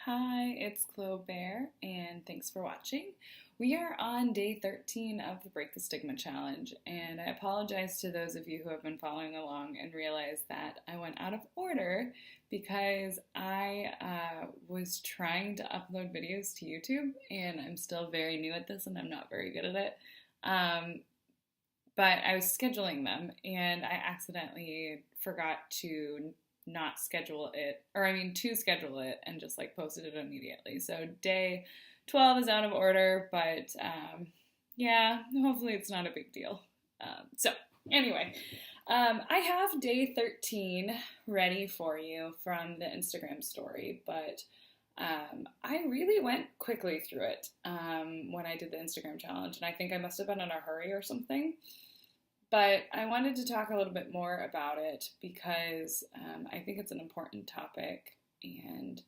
Hi, it's Chloe Bear, and thanks for watching. We are on day 13 of the Break the Stigma challenge, and I apologize to those of you who have been following along and realized that I went out of order because I was trying to upload videos to YouTube, and I'm still very new at this and I'm not very good at it. But I was scheduling them, and I accidentally forgot to not schedule it, to schedule it and just like posted it immediately. So day 12 is out of order, but yeah, hopefully it's not a big deal. Anyway, I have day 13 ready for you from the Instagram story, but I really went quickly through it when I did the Instagram challenge, and I think I must have been in a hurry or something. But I wanted to talk a little bit more about it because I think it's an important topic, and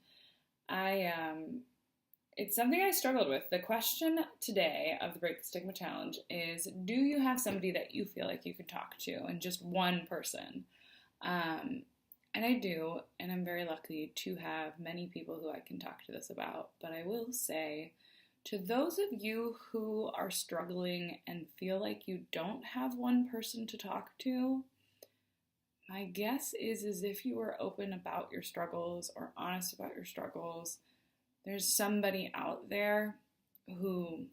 it's something I struggled with. The question today of the Break the Stigma Challenge is, do you have somebody that you feel like you can talk to, and just one person? And I do, and I'm very lucky to have many people who I can talk to this about. But I will say, to those of you who are struggling and feel like you don't have one person to talk to, my guess is if you are open about your struggles or honest about your struggles, there's somebody out there who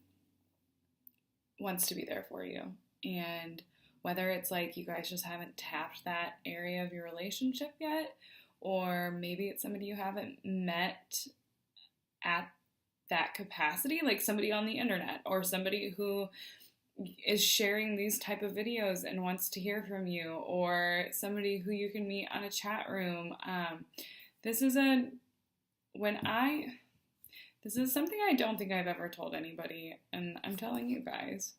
wants to be there for you. And whether it's like you guys just haven't tapped that area of your relationship yet, or maybe it's somebody you haven't met at that capacity, like somebody on the internet or somebody who is sharing these type of videos and wants to hear from you, or somebody who you can meet on a chat room. This is something I don't think I've ever told anybody, and I'm telling you guys.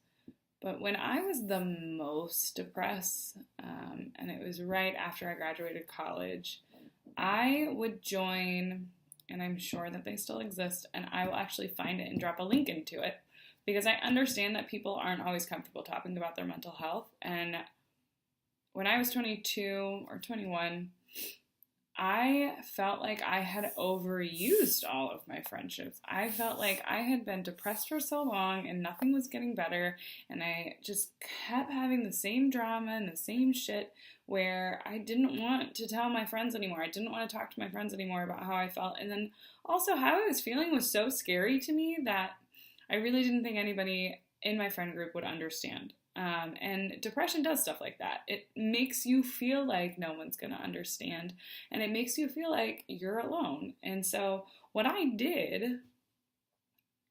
But when I was the most depressed, and it was right after I graduated college, I would join, and I'm sure that they still exist, and I will actually find it and drop a link into it, because I understand that people aren't always comfortable talking about their mental health. And when I was 22 or 21, I felt like I had overused all of my friendships. I felt like I had been depressed for so long and nothing was getting better, and I just kept having the same drama and the same shit, where I didn't want to tell my friends anymore. I didn't want to talk to my friends anymore about how I felt. And then also how I was feeling was so scary to me that I really didn't think anybody in my friend group would understand. And depression does stuff like that. It makes you feel like no one's going to understand, and it makes you feel like you're alone. And so what I did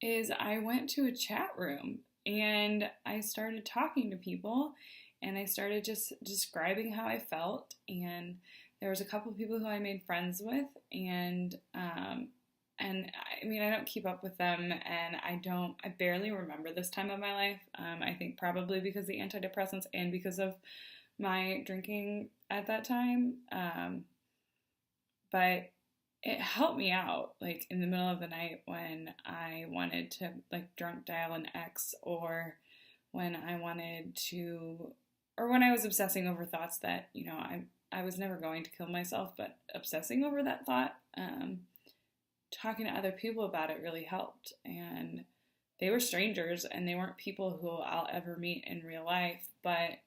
is I went to a chat room and I started talking to people, and I started just describing how I felt. And there was a couple of people who I made friends with, and I don't keep up with them, and I barely remember this time of my life. I think probably because of the antidepressants and because of my drinking at that time. But it helped me out, like in the middle of the night when I wanted to like drunk dial an ex, or when I was obsessing over thoughts that, I was never going to kill myself, but obsessing over that thought. Talking to other people about it really helped. And they were strangers, and they weren't people who I'll ever meet in real life, but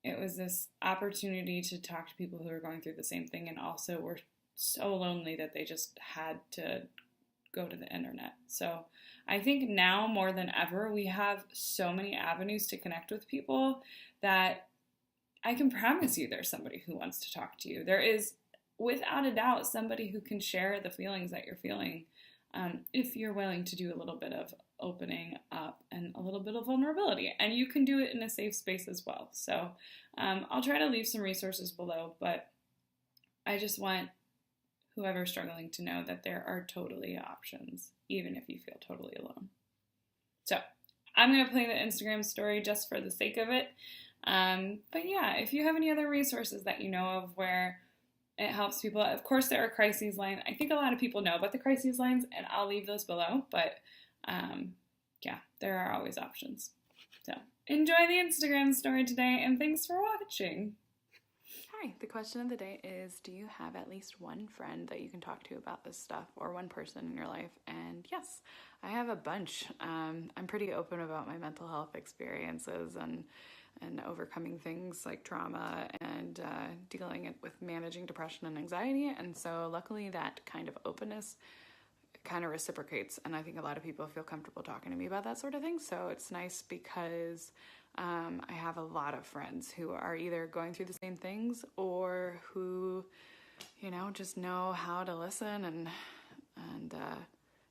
it was this opportunity to talk to people who were going through the same thing and also were so lonely that they just had to go to the internet. So I think now more than ever, we have so many avenues to connect with people that I can promise you there's somebody who wants to talk to you. There is, without a doubt, somebody who can share the feelings that you're feeling, if you're willing to do a little bit of opening up and a little bit of vulnerability. And you can do it in a safe space as well. So I'll try to leave some resources below, but I just want whoever's struggling to know that there are totally options, even if you feel totally alone. So I'm going to play the Instagram story just for the sake of it. But yeah, if you have any other resources that you know of where it helps people. Of course, there are crises lines. I think a lot of people know about the crises lines, and I'll leave those below. But yeah, there are always options. So enjoy the Instagram story today, and thanks for watching. Hi, the question of the day is, do you have at least one friend that you can talk to about this stuff, or one person in your life? And yes, I have a bunch. I'm pretty open about my mental health experiences and overcoming things like trauma and dealing with managing depression and anxiety. And so luckily that kind of openness kind of reciprocates, and I think a lot of people feel comfortable talking to me about that sort of thing. So it's nice because I have a lot of friends who are either going through the same things or who, just know how to listen, and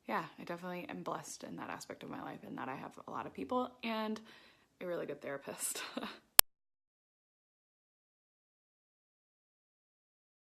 yeah, I definitely am blessed in that aspect of my life, in that I have a lot of people and a really good therapist.